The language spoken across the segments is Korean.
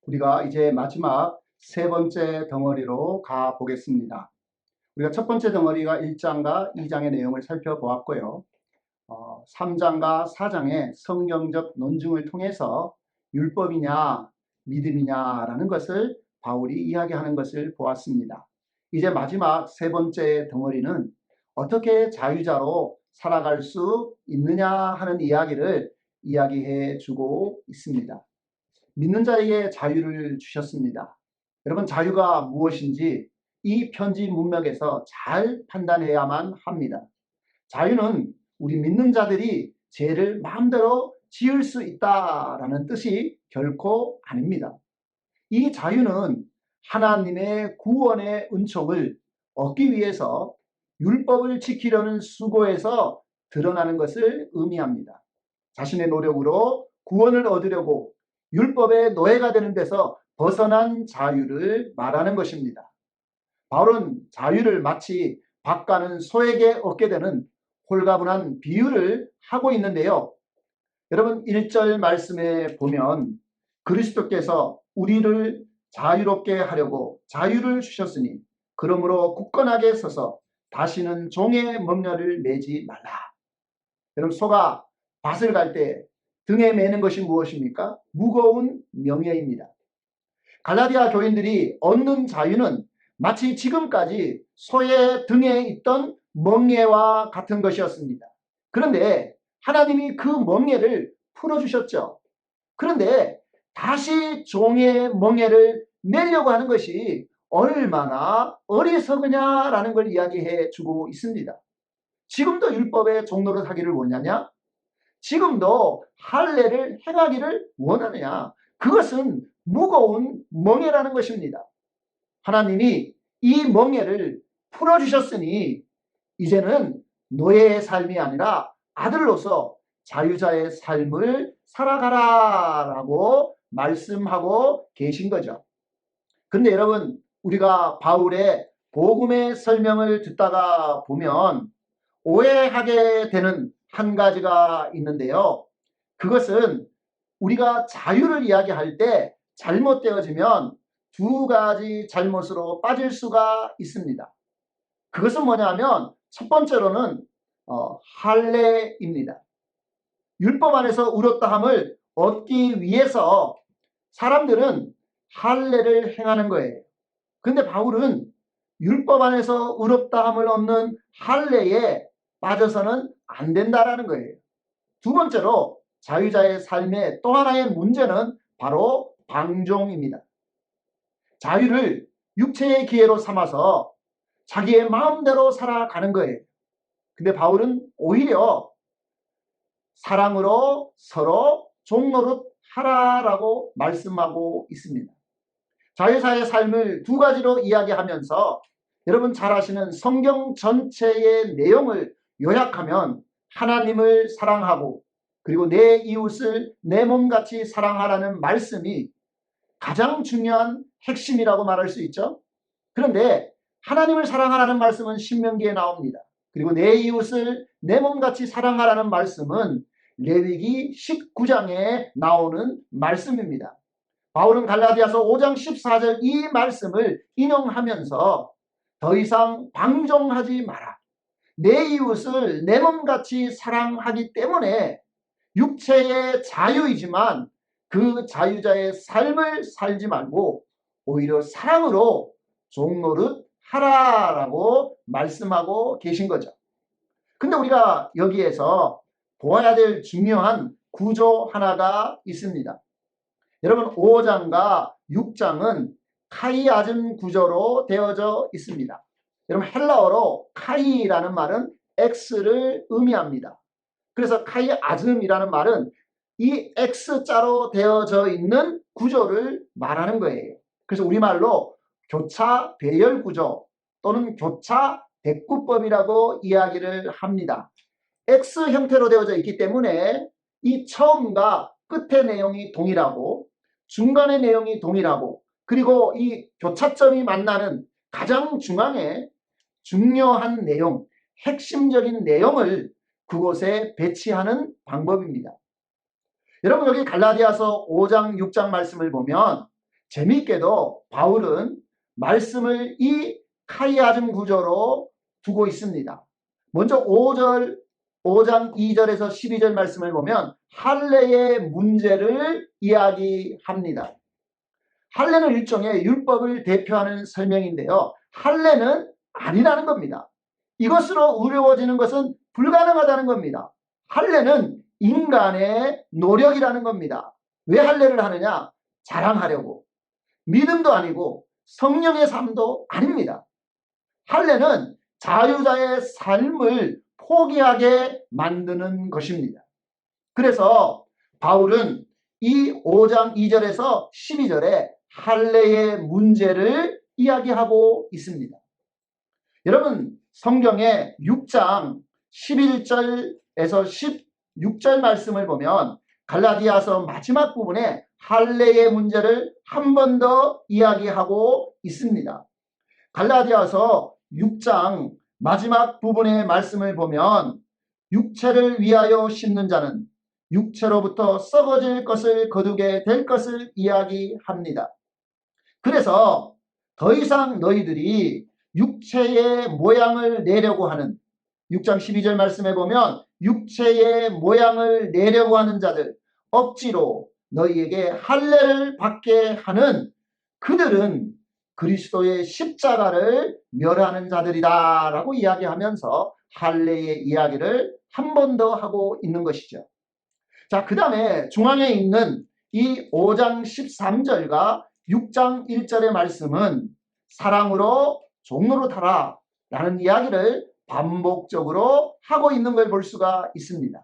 우리가 이제 마지막 세 번째 덩어리로 가 보겠습니다. 우리가 첫 번째 덩어리가 1장과 2장의 내용을 살펴보았고요. 3장과 4장의 성경적 논증을 통해서 율법이냐 믿음이냐라는 것을 바울이 이야기하는 것을 보았습니다. 이제 마지막 세 번째 덩어리는 어떻게 자유자로 살아갈 수 있느냐 하는 이야기를 이야기해 주고 있습니다. 믿는 자에게 자유를 주셨습니다. 여러분, 자유가 무엇인지 이 편지 문맥에서 잘 판단해야만 합니다. 자유는 우리 믿는 자들이 죄를 마음대로 지을 수 있다라는 뜻이 결코 아닙니다. 이 자유는 하나님의 구원의 은총을 얻기 위해서 율법을 지키려는 수고에서 드러나는 것을 의미합니다. 자신의 노력으로 구원을 얻으려고 율법의 노예가 되는 데서 벗어난 자유를 말하는 것입니다. 바울은 자유를 마치 박 가는 소에게 얻게 되는 홀가분한 비유를 하고 있는데요. 여러분, 1절 말씀에 보면 그리스도께서 우리를 자유롭게 하려고 자유를 주셨으니 그러므로 굳건하게 서서 다시는 종의 멍에를 매지 말라. 여러분, 소가 밭을 갈 때 등에 매는 것이 무엇입니까? 무거운 명예입니다. 갈라디아 교인들이 얻는 자유는 마치 지금까지 소의 등에 있던 멍에와 같은 것이었습니다. 그런데 하나님이 그 멍에를 풀어주셨죠. 그런데 다시 종의 멍에를 내려고 하는 것이 얼마나 어리석으냐라는 걸 이야기해 주고 있습니다. 지금도 율법의 종로를 하기를 원하냐? 지금도 할례를 행하기를 원하느냐? 그것은 무거운 멍에라는 것입니다. 하나님이 이 멍에를 풀어주셨으니 이제는 노예의 삶이 아니라 아들로서 자유자의 삶을 살아가라라고 말씀하고 계신 거죠. 그런데 여러분, 우리가 바울의 복음의 설명을 듣다가 보면 오해하게 되는 한 가지가 있는데요. 그것은 우리가 자유를 이야기할 때 잘못되어지면 두 가지 잘못으로 빠질 수가 있습니다. 그것은 뭐냐면 첫 번째로는 할례입니다. 율법 안에서 의롭다함을 얻기 위해서 사람들은 할례를 행하는 거예요. 그런데 바울은 율법 안에서 의롭다함을 얻는 할례에 빠져서는 안 된다라는 거예요. 두 번째로 자유자의 삶의 또 하나의 문제는 바로 방종입니다. 자유를 육체의 기회로 삼아서 자기의 마음대로 살아가는 거예요. 근데 바울은 오히려 사랑으로 서로 종노릇 하라라고 말씀하고 있습니다. 자유자의 삶을 두 가지로 이야기하면서 여러분 잘 아시는 성경 전체의 내용을 요약하면 하나님을 사랑하고 그리고 내 이웃을 내 몸같이 사랑하라는 말씀이 가장 중요한 핵심이라고 말할 수 있죠. 그런데 하나님을 사랑하라는 말씀은 신명기에 나옵니다. 그리고 내 이웃을 내 몸같이 사랑하라는 말씀은 레위기 19장에 나오는 말씀입니다. 바울은 갈라디아서 5장 14절 이 말씀을 인용하면서 더 이상 방종하지 마라. 내 이웃을 내 몸같이 사랑하기 때문에 육체의 자유이지만 그 자유자의 삶을 살지 말고 오히려 사랑으로 종노릇 하라라고 말씀하고 계신 거죠. 근데 우리가 여기에서 보아야 될 중요한 구조 하나가 있습니다. 여러분 5장과 6장은 카이아즘 구조로 되어져 있습니다. 여러분 헬라어로 카이라는 말은 X를 의미합니다. 그래서 카이아즘이라는 말은 이 X자로 되어져 있는 구조를 말하는 거예요. 그래서 우리말로 교차 배열 구조 또는 교차 대꾸법이라고 이야기를 합니다. X 형태로 되어져 있기 때문에 이 처음과 끝의 내용이 동일하고 중간의 내용이 동일하고 그리고 이 교차점이 만나는 가장 중앙에 중요한 내용, 핵심적인 내용을 그곳에 배치하는 방법입니다. 여러분 여기 갈라디아서 5장 6장 말씀을 보면 재미있게도 바울은 말씀을 이 카이아즘 구조로 두고 있습니다. 먼저 5장 2절에서 12절 말씀을 보면 할례의 문제를 이야기합니다. 할례는 일종의 율법을 대표하는 설명인데요. 할례는 아니라는 겁니다. 이것으로 어려워지는 것은 불가능하다는 겁니다. 할례는 인간의 노력이라는 겁니다. 왜 할례를 하느냐? 자랑하려고. 믿음도 아니고 성령의 삶도 아닙니다. 할례는 자유자의 삶을 포기하게 만드는 것입니다. 그래서 바울은 이 5장 2절에서 12절에 할례의 문제를 이야기하고 있습니다. 여러분, 성경의 6장 11절에서 16절 말씀을 보면 갈라디아서 마지막 부분에 할례의 문제를 한 번 더 이야기하고 있습니다. 갈라디아서 6장 마지막 부분의 말씀을 보면 육체를 위하여 심는 자는 육체로부터 썩어질 것을 거두게 될 것을 이야기합니다. 그래서 더 이상 너희들이 육체의 모양을 내려고 하는 6장 12절 말씀에 보면 육체의 모양을 내려고 하는 자들, 억지로 너희에게 할례를 받게 하는 그들은 그리스도의 십자가를 멸하는 자들이다 라고 이야기하면서 할례의 이야기를 한 번 더 하고 있는 것이죠. 자, 그 다음에 중앙에 있는 이 5장 13절과 6장 1절의 말씀은 사랑으로 종로로 타라 라는 이야기를 반복적으로 하고 있는 걸 볼 수가 있습니다.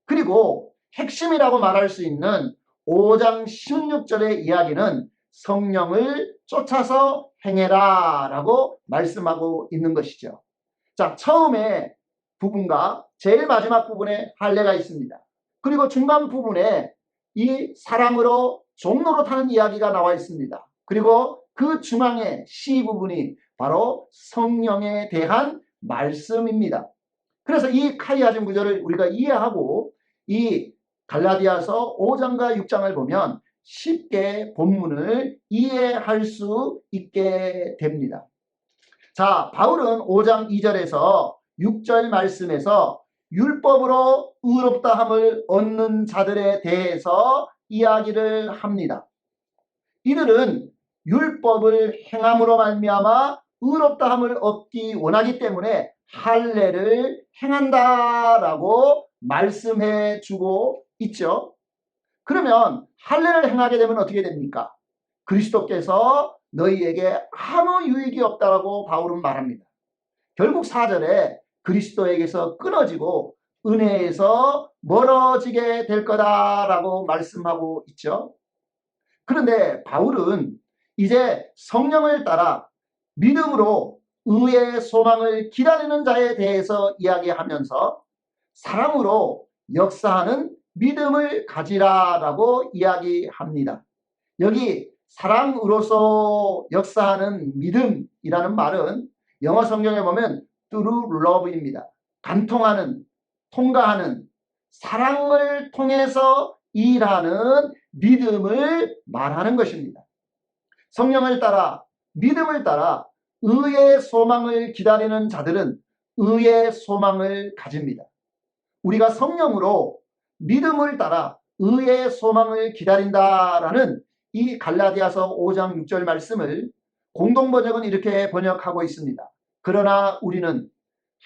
그리고 핵심이라고 말할 수 있는 5장 16절의 이야기는 성령을 쫓아서 행해라 라고 말씀하고 있는 것이죠. 자, 처음에 부분과 제일 마지막 부분에 할례가 있습니다. 그리고 중간 부분에 이 사랑으로 종로로 타는 이야기가 나와 있습니다. 그리고 그 중앙의 시 부분이 바로 성령에 대한 말씀입니다. 그래서 이 카이아즘 구절을 우리가 이해하고 이 갈라디아서 5장과 6장을 보면 쉽게 본문을 이해할 수 있게 됩니다. 자, 바울은 5장 2절에서 6절 말씀에서 율법으로 의롭다함을 얻는 자들에 대해서 이야기를 합니다. 이들은 율법을 행함으로 말미암아 의롭다함을 얻기 원하기 때문에 할례를 행한다라고 말씀해 주고 있죠. 그러면 할례를 행하게 되면 어떻게 됩니까? 그리스도께서 너희에게 아무 유익이 없다라고 바울은 말합니다. 결국 4절에 그리스도에게서 끊어지고 은혜에서 멀어지게 될 거다라고 말씀하고 있죠. 그런데 바울은 이제 성령을 따라 믿음으로 의의 소망을 기다리는 자에 대해서 이야기하면서 사랑으로 역사하는 믿음을 가지라라고 이야기합니다. 여기 사랑으로서 역사하는 믿음이라는 말은 영어 성경에 보면 through love입니다. 간통하는, 통과하는, 사랑을 통해서 일하는 믿음을 말하는 것입니다. 성령을 따라, 믿음을 따라 의의 소망을 기다리는 자들은 의의 소망을 가집니다. 우리가 성령으로 믿음을 따라 의의 소망을 기다린다라는 이 갈라디아서 5장 6절 말씀을 공동번역은 이렇게 번역하고 있습니다. 그러나 우리는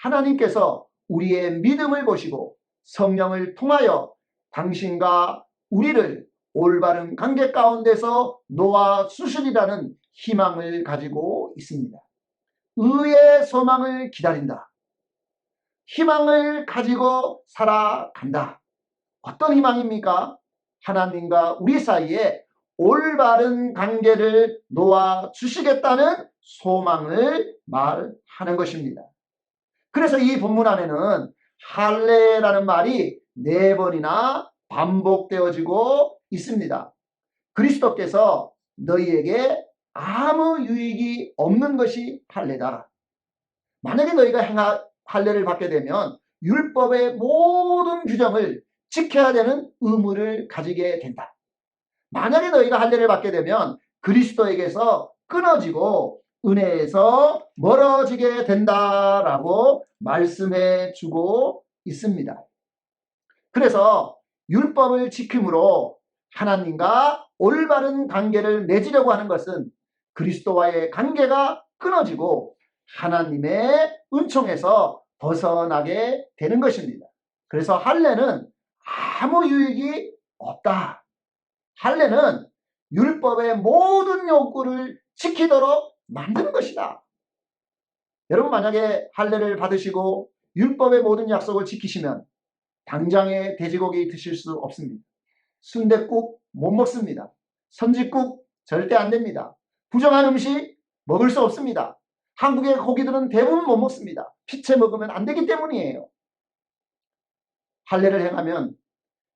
하나님께서 우리의 믿음을 보시고 성령을 통하여 당신과 우리를 올바른 관계 가운데서 놓아 주시리라는 희망을 가지고 있습니다. 의의 소망을 기다린다. 희망을 가지고 살아간다. 어떤 희망입니까? 하나님과 우리 사이에 올바른 관계를 놓아 주시겠다는 소망을 말하는 것입니다. 그래서 이 본문 안에는 할례라는 말이 4번이나 반복되어지고 있습니다. 그리스도께서 너희에게 아무 유익이 없는 것이 할례다. 만약에 너희가 할례를 받게 되면 율법의 모든 규정을 지켜야 되는 의무를 가지게 된다. 만약에 너희가 할례를 받게 되면 그리스도에게서 끊어지고 은혜에서 멀어지게 된다라고 말씀해 주고 있습니다. 그래서 율법을 지킴으로 하나님과 올바른 관계를 맺으려고 하는 것은 그리스도와의 관계가 끊어지고 하나님의 은총에서 벗어나게 되는 것입니다. 그래서 할례는 아무 유익이 없다. 할례는 율법의 모든 요구를 지키도록 만드는 것이다. 여러분 만약에 할례를 받으시고 율법의 모든 약속을 지키시면 당장에 돼지고기 드실 수 없습니다. 순댓국 못 먹습니다. 선짓국 절대 안 됩니다. 부정한 음식 먹을 수 없습니다. 한국의 고기들은 대부분 못 먹습니다. 피채 먹으면 안 되기 때문이에요. 할례를 행하면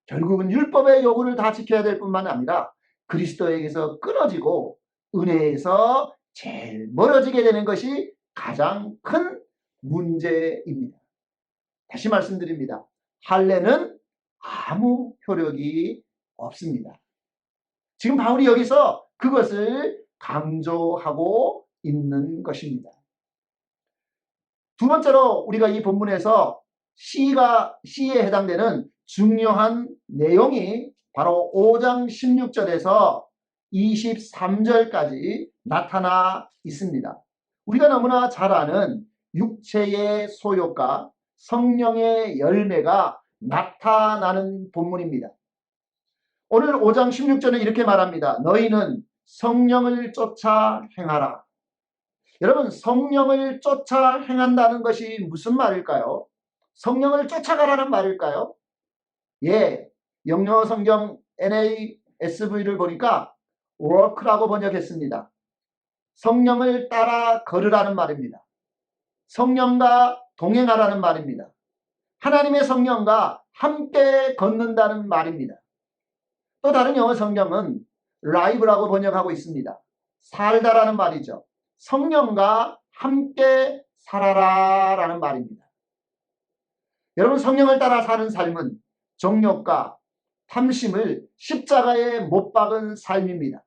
결국은 율법의 요구를 다 지켜야 될 뿐만 아니라 그리스도에게서 끊어지고 은혜에서 제일 멀어지게 되는 것이 가장 큰 문제입니다. 다시 말씀드립니다. 할례는 아무 효력이 없습니다. 지금 바울이 여기서 그것을 강조하고 있는 것입니다. 두 번째로 우리가 이 본문에서 시에 해당되는 중요한 내용이 바로 5장 16절에서 23절까지 나타나 있습니다. 우리가 너무나 잘 아는 육체의 소욕과 성령의 열매가 나타나는 본문입니다. 오늘 5장 16절은 이렇게 말합니다. 너희는 성령을 쫓아 행하라. 여러분, 성령을 쫓아 행한다는 것이 무슨 말일까요? 성령을 쫓아가라는 말일까요? 예, 영어 성경 NASV를 보니까 walk라고 번역했습니다. 성령을 따라 걸으라는 말입니다. 성령과 동행하라는 말입니다. 하나님의 성령과 함께 걷는다는 말입니다. 또 다른 영어 성경은 live라고 번역하고 있습니다. 살다라는 말이죠. 성령과 함께 살아라 라는 말입니다. 여러분, 성령을 따라 사는 삶은 정욕과 탐심을 십자가에 못 박은 삶입니다.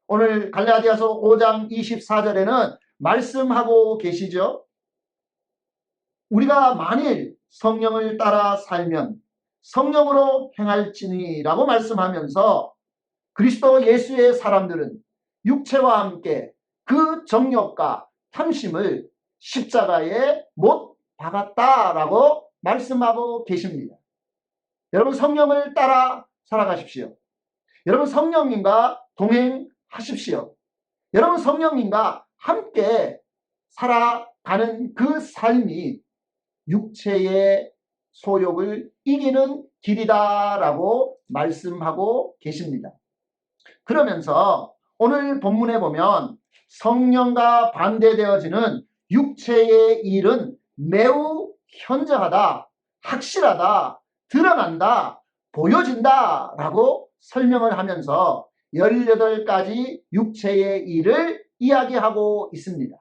오늘 갈라디아서 5장 24절에는 말씀하고 계시죠. 우리가 만일 성령을 따라 살면 성령으로 행할지니라고 말씀하면서 그리스도 예수의 사람들은 육체와 함께 그 정욕과 탐심을 십자가에 못 박았다라고 말씀하고 계십니다. 여러분, 성령을 따라 살아가십시오. 여러분, 성령님과 동행하십시오. 여러분, 성령님과 함께 살아가는 그 삶이 육체의 소욕을 이기는 길이다라고 말씀하고 계십니다. 그러면서 오늘 본문에 보면 성령과 반대되어지는 육체의 일은 매우 현저하다, 확실하다, 드러난다, 보여진다 라고 설명을 하면서 18가지 육체의 일을 이야기하고 있습니다.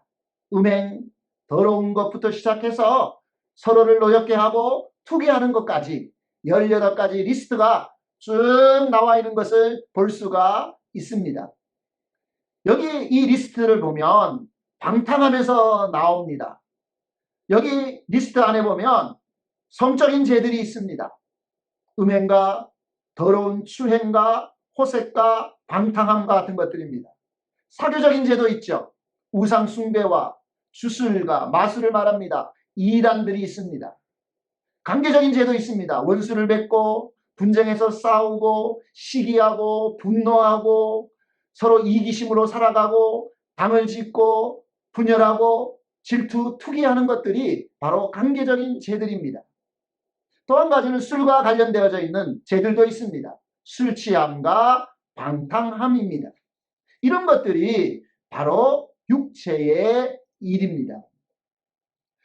음행, 더러운 것부터 시작해서 서로를 노엽게 하고 투기하는 것까지 18가지 리스트가 쭉 나와 있는 것을 볼 수가 있습니다. 여기 이 리스트를 보면 방탕하면서 나옵니다. 여기 리스트 안에 보면 성적인 죄들이 있습니다. 음행과 더러운 추행과 호색과 방탕함과 같은 것들입니다. 사교적인 죄도 있죠. 우상 숭배와 주술과 마술을 말합니다. 이단들이 있습니다. 관계적인 죄도 있습니다. 원수를 맺고 분쟁해서 싸우고 시기하고 분노하고 서로 이기심으로 살아가고 당을 짓고 분열하고 질투, 투기하는 것들이 바로 관계적인 죄들입니다. 또 한 가지는 술과 관련되어져 있는 죄들도 있습니다. 술 취함과 방탕함입니다. 이런 것들이 바로 육체의 일입니다.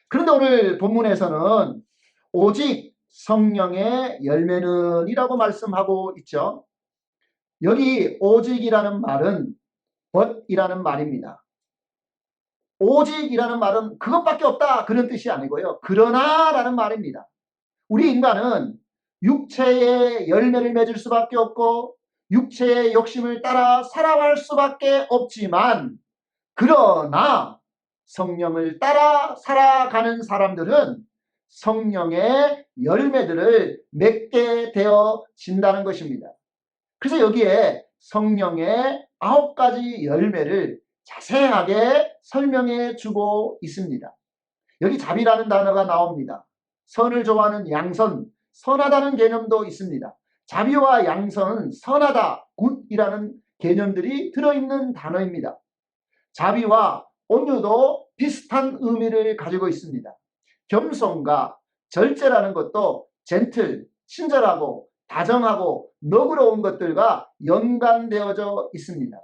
그런데 오늘 본문에서는 오직 성령의 열매는 이라고 말씀하고 있죠. 여기 오직이라는 말은 but이라는 말입니다. 오직이라는 말은 그것밖에 없다 그런 뜻이 아니고요. 그러나 라는 말입니다. 우리 인간은 육체의 열매를 맺을 수밖에 없고 육체의 욕심을 따라 살아갈 수밖에 없지만, 그러나 성령을 따라 살아가는 사람들은 성령의 열매들을 맺게 되어진다는 것입니다. 그래서 여기에 성령의 9가지 열매를 자세하게 설명해 주고 있습니다. 여기 자비라는 단어가 나옵니다. 선을 좋아하는 양선, 선하다는 개념도 있습니다. 자비와 양선은 선하다, 굿이라는 개념들이 들어있는 단어입니다. 자비와 온유도 비슷한 의미를 가지고 있습니다. 겸손과 절제라는 것도 젠틀, 친절하고 다정하고 너그러운 것들과 연관되어져 있습니다.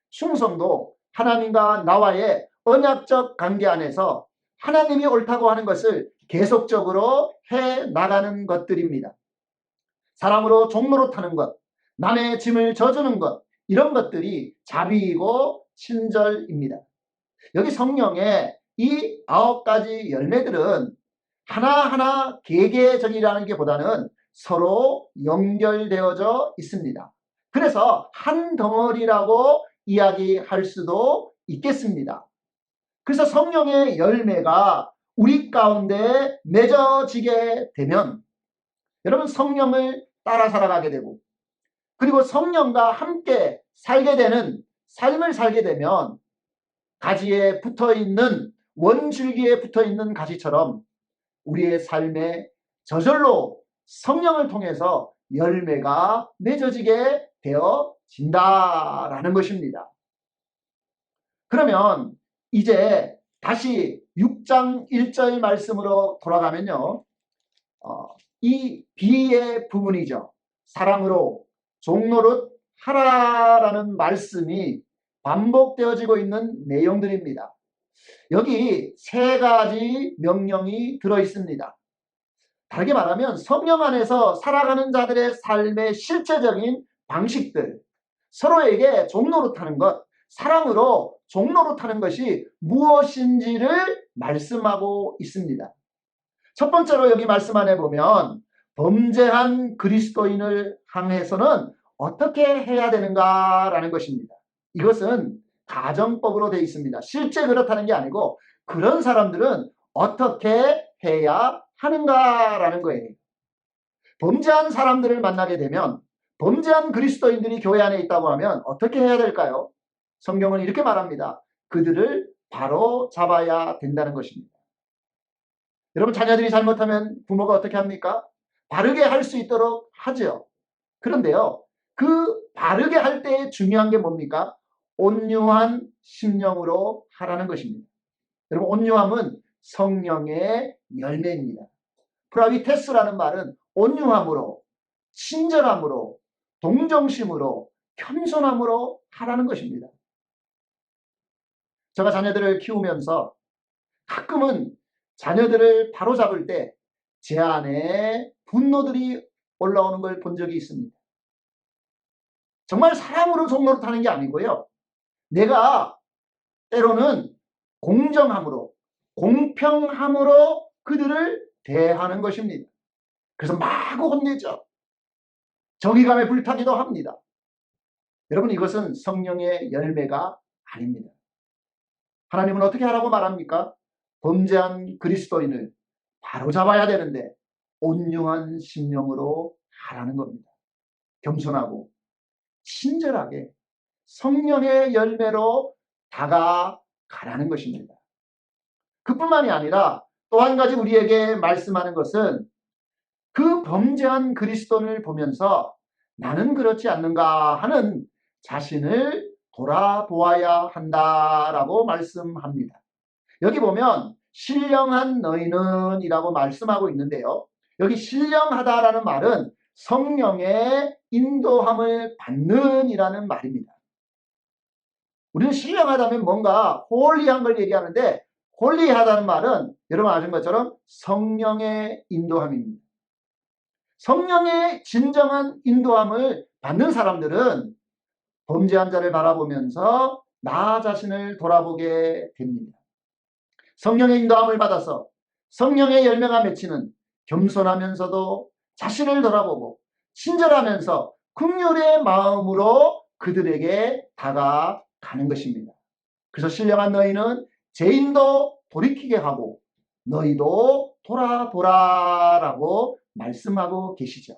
충성도 하나님과 나와의 언약적 관계 안에서 하나님이 옳다고 하는 것을 계속적으로 해나가는 것들입니다. 사람으로 종노릇하는 것, 남의 짐을 져주는 것, 이런 것들이 자비이고 친절입니다. 여기 성령의 이 9가지 열매들은 하나하나 개개적이라는 게 보다는 서로 연결되어져 있습니다. 그래서 한 덩어리라고 이야기할 수도 있겠습니다. 그래서 성령의 열매가 우리 가운데 맺어지게 되면 여러분 성령을 따라 살아가게 되고, 그리고 성령과 함께 살게 되는 삶을 살게 되면 가지에 붙어있는, 원줄기에 붙어있는 가지처럼 우리의 삶에 저절로 성령을 통해서 열매가 맺어지게 되어진다라는 것입니다. 그러면 이제 다시 6장 1절 말씀으로 돌아가면요, 이 비의 부분이죠. 사랑으로 종노릇 하라라는 말씀이 반복되어지고 있는 내용들입니다. 여기 3가지 명령이 들어있습니다. 다르게 말하면 성령 안에서 살아가는 자들의 삶의 실제적인 방식들, 서로에게 종노릇하는 것, 사랑으로 종노릇하는 것이 무엇인지를 말씀하고 있습니다. 첫 번째로 여기 말씀 안에 보면 범죄한 그리스도인을 향해서는 어떻게 해야 되는가라는 것입니다. 이것은 가정법으로 되어 있습니다. 실제 그렇다는 게 아니고 그런 사람들은 어떻게 해야 하는가라는 거예요. 범죄한 사람들을 만나게 되면, 범죄한 그리스도인들이 교회 안에 있다고 하면 어떻게 해야 될까요? 성경은 이렇게 말합니다. 그들을 바로 잡아야 된다는 것입니다. 여러분, 자녀들이 잘못하면 부모가 어떻게 합니까? 바르게 할 수 있도록 하죠. 그런데요, 그 바르게 할 때 중요한 게 뭡니까? 온유한 심령으로 하라는 것입니다. 여러분, 온유함은 성령의 열매입니다. 프라비테스라는 말은 온유함으로, 친절함으로, 동정심으로, 겸손함으로 하라는 것입니다. 제가 자녀들을 키우면서 가끔은 자녀들을 바로잡을 때 제 안에 분노들이 올라오는 걸 본 적이 있습니다. 정말 사랑으로 종노릇하는 게 아니고요, 내가 때로는 공정함으로, 공평함으로 그들을 대하는 것입니다. 그래서 마구 혼내죠. 정의감에 불타기도 합니다. 여러분, 이것은 성령의 열매가 아닙니다. 하나님은 어떻게 하라고 말합니까? 범죄한 그리스도인을 바로잡아야 되는데 온유한 심령으로 하라는 겁니다. 겸손하고 친절하게 성령의 열매로 다가가라는 것입니다. 그뿐만이 아니라 또 한 가지 우리에게 말씀하는 것은 그 범죄한 그리스도인을 보면서 나는 그렇지 않는가 하는 자신을 돌아보아야 한다라고 말씀합니다. 여기 보면 신령한 너희는 이라고 말씀하고 있는데요, 여기 신령하다라는 말은 성령의 인도함을 받는 이라는 말입니다. 우리는 신령하다면 뭔가 홀리한 걸 얘기하는데, 홀리하다는 말은 여러분 아시는 것처럼 성령의 인도함입니다. 성령의 진정한 인도함을 받는 사람들은 범죄한 자를 바라보면서 나 자신을 돌아보게 됩니다. 성령의 인도함을 받아서 성령의 열매가 맺히는 겸손하면서도 자신을 돌아보고 친절하면서 긍휼의 마음으로 그들에게 다가가는 것입니다. 그래서 신령한 너희는 죄인도 돌이키게 하고 너희도 돌아보라라고 말씀하고 계시죠.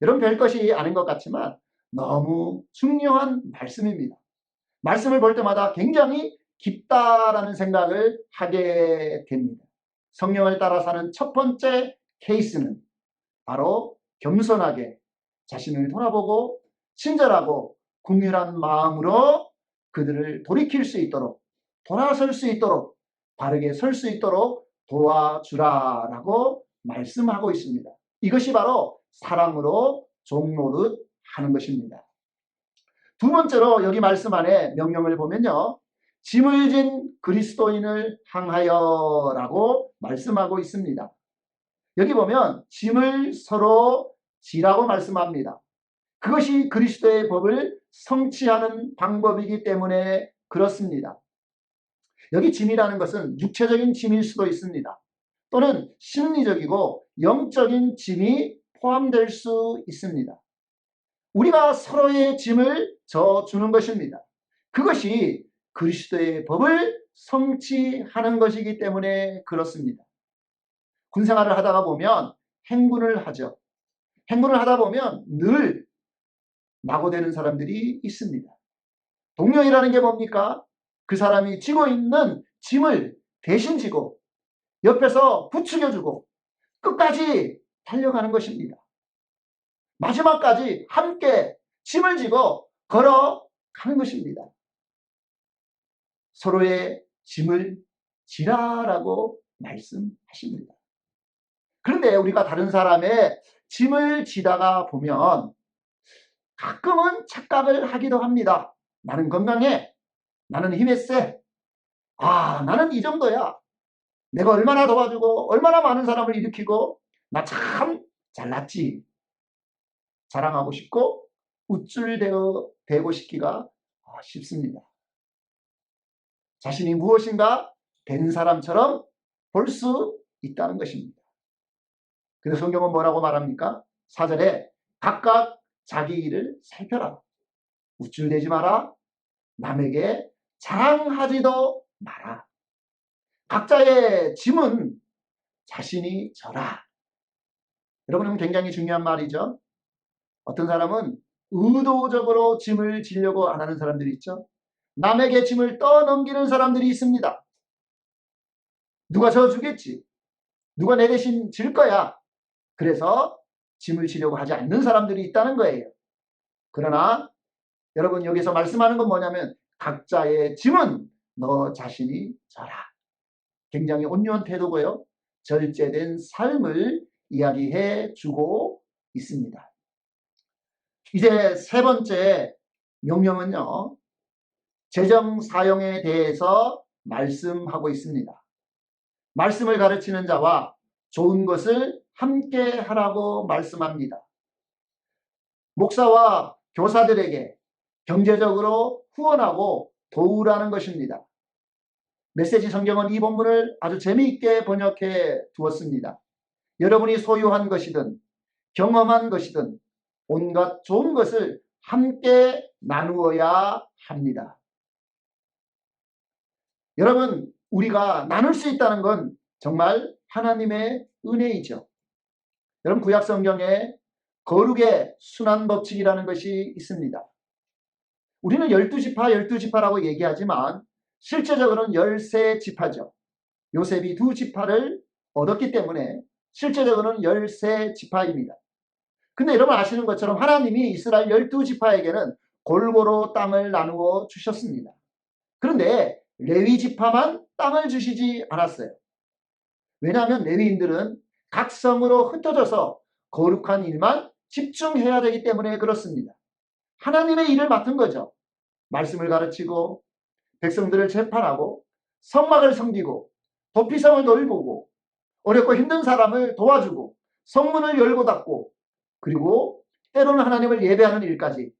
여러분, 별것이 아닌 것 같지만 너무 중요한 말씀입니다. 말씀을 볼 때마다 굉장히 깊다라는 생각을 하게 됩니다. 성령을 따라 사는 첫 번째 케이스는 바로 겸손하게 자신을 돌아보고 친절하고 긍휼한 마음으로 그들을 돌이킬 수 있도록, 돌아설 수 있도록, 바르게 설 수 있도록 도와주라라고 말씀하고 있습니다. 이것이 바로 사랑으로 종노릇 하는 것입니다. 두 번째로 여기 말씀 안에 명령을 보면요, 짐을 진 그리스도인을 향하여라고 말씀하고 있습니다. 여기 보면 짐을 서로 지라고 말씀합니다. 그것이 그리스도의 법을 성취하는 방법이기 때문에 그렇습니다. 여기 짐이라는 것은 육체적인 짐일 수도 있습니다. 또는 심리적이고 영적인 짐이 포함될 수 있습니다. 우리가 서로의 짐을 져주는 것입니다. 그것이 그리스도의 법을 성취하는 것이기 때문에 그렇습니다. 군생활을 하다가 보면 행군을 하죠. 행군을 하다 보면 늘 낙오되는 사람들이 있습니다. 동료이라는 게 뭡니까? 그 사람이 지고 있는 짐을 대신 지고 옆에서 부추겨주고 끝까지 달려가는 것입니다. 마지막까지 함께 짐을 지고 걸어가는 것입니다. 서로의 짐을 지라라고 말씀하십니다. 그런데 우리가 다른 사람의 짐을 지다가 보면 가끔은 착각을 하기도 합니다. 나는 건강해. 나는 힘이 세. 나는 이 정도야. 내가 얼마나 도와주고 얼마나 많은 사람을 일으키고 나 참 잘났지. 자랑하고 싶고 우쭐대고 싶기가 쉽습니다. 자신이 무엇인가 된 사람처럼 볼 수 있다는 것입니다. 그래서 성경은 뭐라고 말합니까? 4절에 각각 자기 일을 살펴라. 우쭐대지 마라. 남에게 자랑하지도 마라. 각자의 짐은 자신이 져라. 여러분, 굉장히 중요한 말이죠. 어떤 사람은 의도적으로 짐을 지려고 안 하는 사람들이 있죠. 남에게 짐을 떠넘기는 사람들이 있습니다. 누가 져주겠지. 누가 내 대신 질 거야. 그래서 짐을 지려고 하지 않는 사람들이 있다는 거예요. 그러나 여러분, 여기서 말씀하는 건 뭐냐면 각자의 짐은 너 자신이 져라. 굉장히 온유한 태도고요. 절제된 삶을 이야기해 주고 있습니다. 이제 세 번째 명령은요, 재정 사용에 대해서 말씀하고 있습니다. 말씀을 가르치는 자와 좋은 것을 함께 하라고 말씀합니다. 목사와 교사들에게 경제적으로 후원하고 도우라는 것입니다. 메시지 성경은 이 본문을 아주 재미있게 번역해 두었습니다. 여러분이 소유한 것이든 경험한 것이든 온갖 좋은 것을 함께 나누어야 합니다. 여러분, 우리가 나눌 수 있다는 건 정말 하나님의 은혜이죠. 여러분, 구약 성경에 거룩의 순환 법칙이라는 것이 있습니다. 우리는 12지파, 12지파라고 얘기하지만 실제적으로는 13지파죠. 요셉이 2지파를 얻었기 때문에 실제적으로는 13지파입니다. 근데 여러분 아시는 것처럼 하나님이 이스라엘 12지파에게는 골고루 땅을 나누어 주셨습니다. 그런데 레위지파만 땅을 주시지 않았어요. 왜냐하면 레위인들은 각 성으로 흩어져서 거룩한 일만 집중해야 되기 때문에 그렇습니다. 하나님의 일을 맡은 거죠. 말씀을 가르치고 백성들을 재판하고 성막을 섬기고 도피성을 넓히고 어렵고 힘든 사람을 도와주고 성문을 열고 닫고 그리고 때로는 하나님을 예배하는 일까지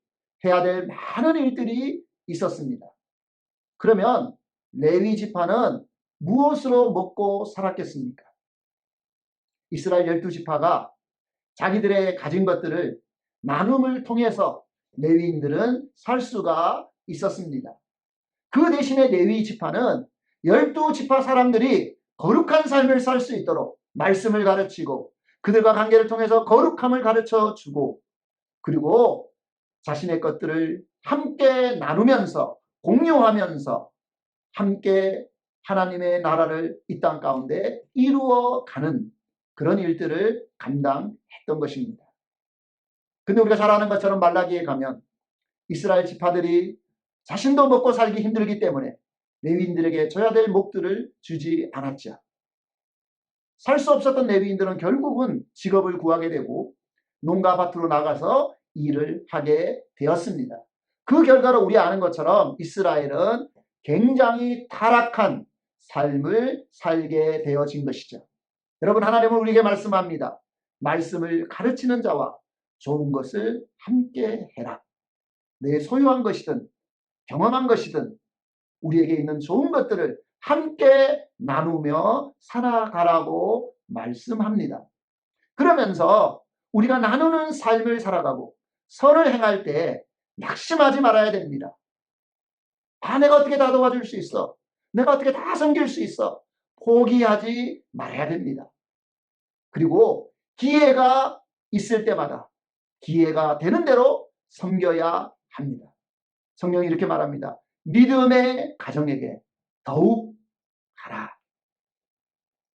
해야 될 많은 일들이 있었습니다. 그러면 레위 지파는 무엇으로 먹고 살았겠습니까? 이스라엘 12지파가 자기들의 가진 것들을 나눔을 통해서 레위인들은 살 수가 있었습니다. 그 대신에 레위 지파는 12지파 사람들이 거룩한 삶을 살 수 있도록 말씀을 가르치고 그들과 관계를 통해서 거룩함을 가르쳐 주고 그리고 자신의 것들을 함께 나누면서 공유하면서 함께 하나님의 나라를 이 땅 가운데 이루어가는 그런 일들을 감당했던 것입니다. 근데 우리가 잘 아는 것처럼 말라기에 가면 이스라엘 지파들이 자신도 먹고 살기 힘들기 때문에 레위인들에게 줘야 될 목들을 주지 않았죠. 살 수 없었던 레위인들은 결국은 직업을 구하게 되고 농가 밭으로 나가서 일을 하게 되었습니다. 그 결과로 우리 아는 것처럼 이스라엘은 굉장히 타락한 삶을 살게 되어진 것이죠. 여러분, 하나님은 우리에게 말씀합니다. 말씀을 가르치는 자와 좋은 것을 함께 해라. 내 소유한 것이든 경험한 것이든 우리에게 있는 좋은 것들을 함께 나누며 살아가라고 말씀합니다. 그러면서 우리가 나누는 삶을 살아가고 선을 행할 때 낙심하지 말아야 됩니다. 내가 어떻게 다 도와줄 수 있어? 내가 어떻게 다 섬길 수 있어? 포기하지 말아야 됩니다. 그리고 기회가 있을 때마다 기회가 되는 대로 섬겨야 합니다. 성경이 이렇게 말합니다. 믿음의 가정에게 더욱 하라.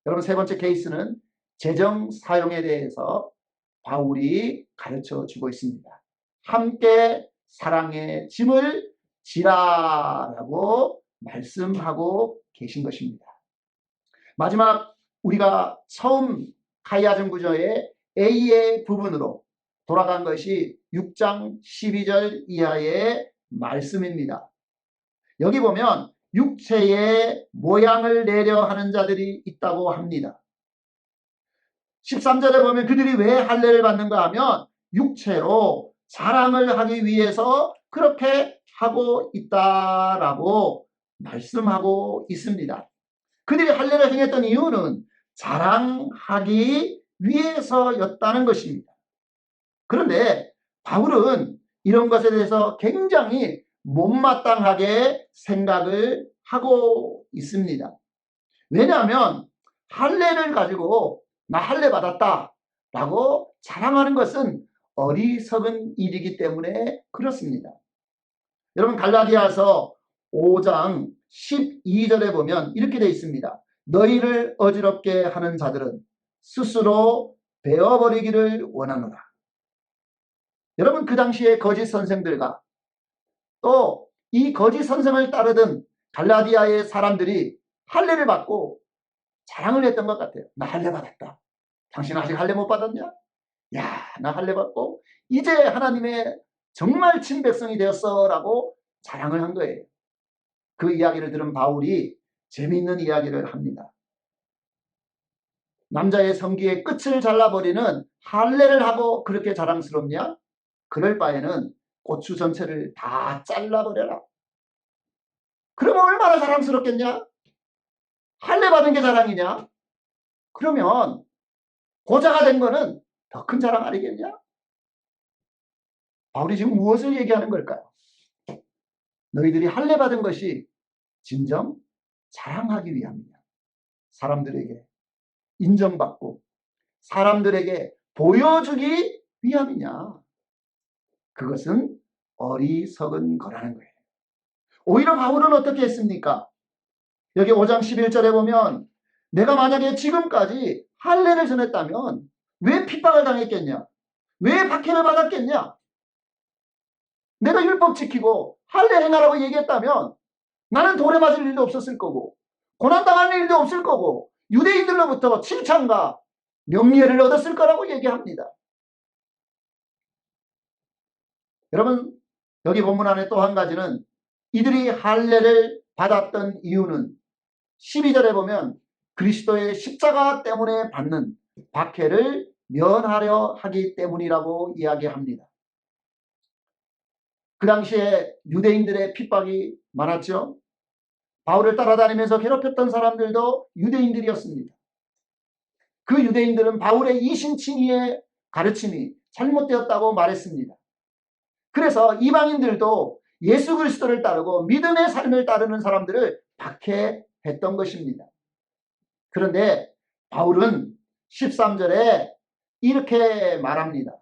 여러분, 세 번째 케이스는 재정 사용에 대해서 바울이 가르쳐 주고 있습니다. 함께 사랑의 짐을 지라라고 말씀하고 계신 것입니다. 마지막 우리가 처음 카이아전 구조의 A의 부분으로 돌아간 것이 6장 12절 이하의 말씀입니다. 여기 보면 육체의 모양을 내려 하는 자들이 있다고 합니다. 13절에 보면 그들이 왜 할례를 받는가 하면 육체로 자랑을 하기 위해서 그렇게 하고 있다라고 말씀하고 있습니다. 그들이 할례를 행했던 이유는 자랑하기 위해서였다는 것입니다. 그런데 바울은 이런 것에 대해서 굉장히 못마땅하게 생각을 하고 있습니다. 왜냐하면 할례를 가지고 나 할례 받았다 라고 자랑하는 것은 어리석은 일이기 때문에 그렇습니다. 여러분, 갈라디아서 5장 12절에 보면 이렇게 되어 있습니다. 너희를 어지럽게 하는 자들은 스스로 베어버리기를 원하노라. 여러분, 그 당시에 거짓 선생들과 또 이 거짓 선생을 따르던 갈라디아의 사람들이 할례를 받고 자랑을 했던 것 같아요. 나 할례 받았다. 당신 아직 할례 못 받았냐? 야, 나 할례 받고 이제 하나님의 정말 친백성이 되었어 라고 자랑을 한 거예요. 그 이야기를 들은 바울이 재미있는 이야기를 합니다. 남자의 성기의 끝을 잘라버리는 할례를 하고 그렇게 자랑스럽냐? 그럴 바에는 고추 전체를 다 잘라버려라. 그러면 얼마나 자랑스럽겠냐? 할례 받은 게 자랑이냐? 그러면 고자가 된 거는 더 큰 자랑 아니겠냐? 바울이 지금 무엇을 얘기하는 걸까요? 너희들이 할례 받은 것이 진정 자랑하기 위함이냐? 사람들에게 인정받고 사람들에게 보여주기 위함이냐? 그것은 어리석은 거라는 거예요. 오히려 바울은 어떻게 했습니까? 여기 5장 11절에 보면 내가 만약에 지금까지 할례를 전했다면 왜 핍박을 당했겠냐? 왜 박해를 받았겠냐? 내가 율법 지키고 할례 행하라고 얘기했다면 나는 돌에 맞을 일도 없었을 거고 고난당할 일도 없을 거고 유대인들로부터 칭찬과 명예를 얻었을 거라고 얘기합니다. 여러분, 여기 본문 안에 또 한 가지는 이들이 할례를 받았던 이유는 12절에 보면 그리스도의 십자가 때문에 받는 박해를 면하려 하기 때문이라고 이야기합니다. 그 당시에 유대인들의 핍박이 많았죠. 바울을 따라다니면서 괴롭혔던 사람들도 유대인들이었습니다. 그 유대인들은 바울의 이신칭의의 가르침이 잘못되었다고 말했습니다. 그래서 이방인들도 예수 그리스도를 따르고 믿음의 삶을 따르는 사람들을 박해했던 것입니다. 그런데 바울은 13절에 이렇게 말합니다.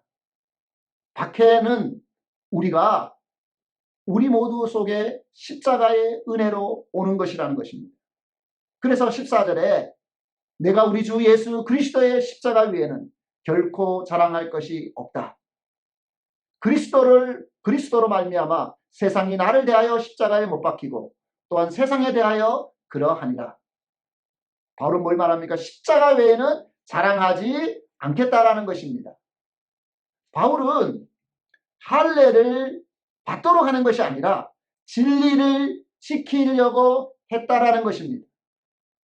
박해는 우리가 우리 모두 속에 십자가의 은혜로 오는 것이라는 것입니다. 그래서 14절에 내가 우리 주 예수 그리스도의 십자가 위에는 결코 자랑할 것이 없다. 그리스도로 말미암아 세상이 나를 대하여 십자가에 못 박히고 또한 세상에 대하여 그러하니라. 바울은 뭘 말합니까? 십자가 외에는 자랑하지 않겠다라는 것입니다. 바울은 할례를 받도록 하는 것이 아니라 진리를 지키려고 했다라는 것입니다.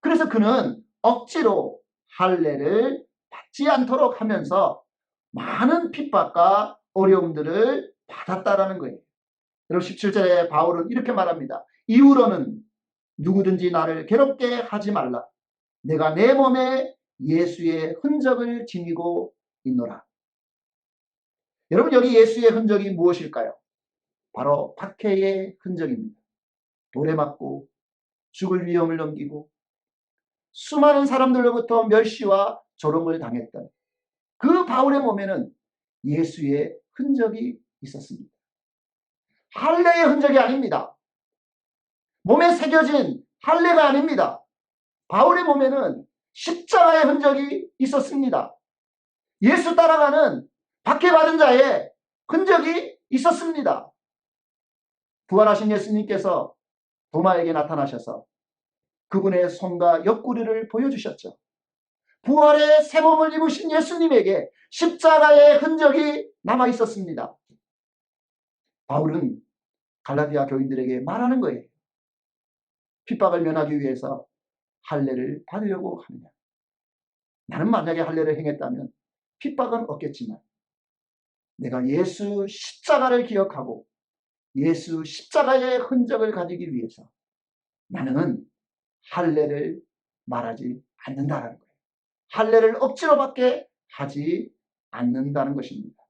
그래서 그는 억지로 할례를 받지 않도록 하면서 많은 핍박과 어려움들을 받았다라는 거예요. 여러분 17절에 바울은 이렇게 말합니다. 이후로는 누구든지 나를 괴롭게 하지 말라. 내가 내 몸에 예수의 흔적을 지니고 있노라. 여러분 여기 예수의 흔적이 무엇일까요? 바로 박해의 흔적입니다. 돌에 맞고 죽을 위험을 넘기고 수많은 사람들로부터 멸시와 조롱을 당했던 그 바울의 몸에는 예수의 흔적이 있었습니다. 할례의 흔적이 아닙니다. 몸에 새겨진 할례가 아닙니다. 바울의 몸에는 십자가의 흔적이 있었습니다. 예수 따라가는 박해받은 자의 흔적이 있었습니다. 부활하신 예수님께서 도마에게 나타나셔서 그분의 손과 옆구리를 보여주셨죠. 부활의 새 몸을 입으신 예수님에게 십자가의 흔적이 남아 있었습니다. 바울은 갈라디아 교인들에게 말하는 거예요. 핍박을 면하기 위해서 할례를 받으려고 하느냐. 나는 만약에 할례를 행했다면 핍박은 없겠지만 내가 예수 십자가를 기억하고 예수 십자가의 흔적을 가지기 위해서 나는 할례를 말하지 않는다는 거예요. 할례를 억지로밖에 하지 않는다는 것입니다.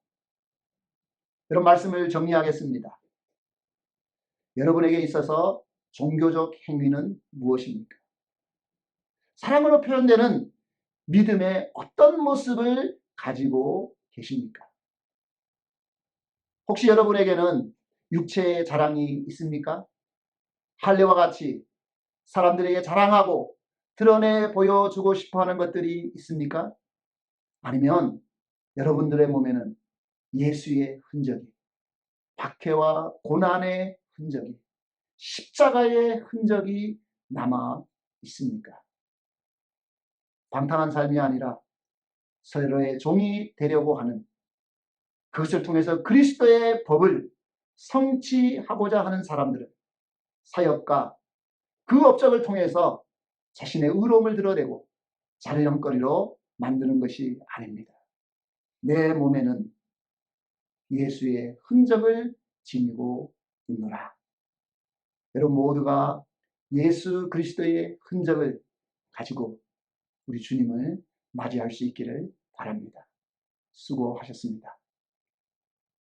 이런 말씀을 정리하겠습니다. 여러분에게 있어서 종교적 행위는 무엇입니까? 사랑으로 표현되는 믿음의 어떤 모습을 가지고 계십니까? 혹시 여러분에게는 육체의 자랑이 있습니까? 할례와 같이 사람들에게 자랑하고 드러내 보여주고 싶어하는 것들이 있습니까? 아니면 여러분들의 몸에는 예수의 흔적이, 박해와 고난의 흔적이, 십자가의 흔적이 남아 있습니까? 방탕한 삶이 아니라 서로의 종이 되려고 하는, 그것을 통해서 그리스도의 법을 성취하고자 하는 사람들은 사역과 그 업적을 통해서 자신의 의로움을 드러내고 자랑거리로 만드는 것이 아닙니다. 내 몸에는 예수의 흔적을 지니고 있노라. 여러분 모두가 예수 그리스도의 흔적을 가지고 우리 주님을 맞이할 수 있기를 바랍니다. 수고하셨습니다.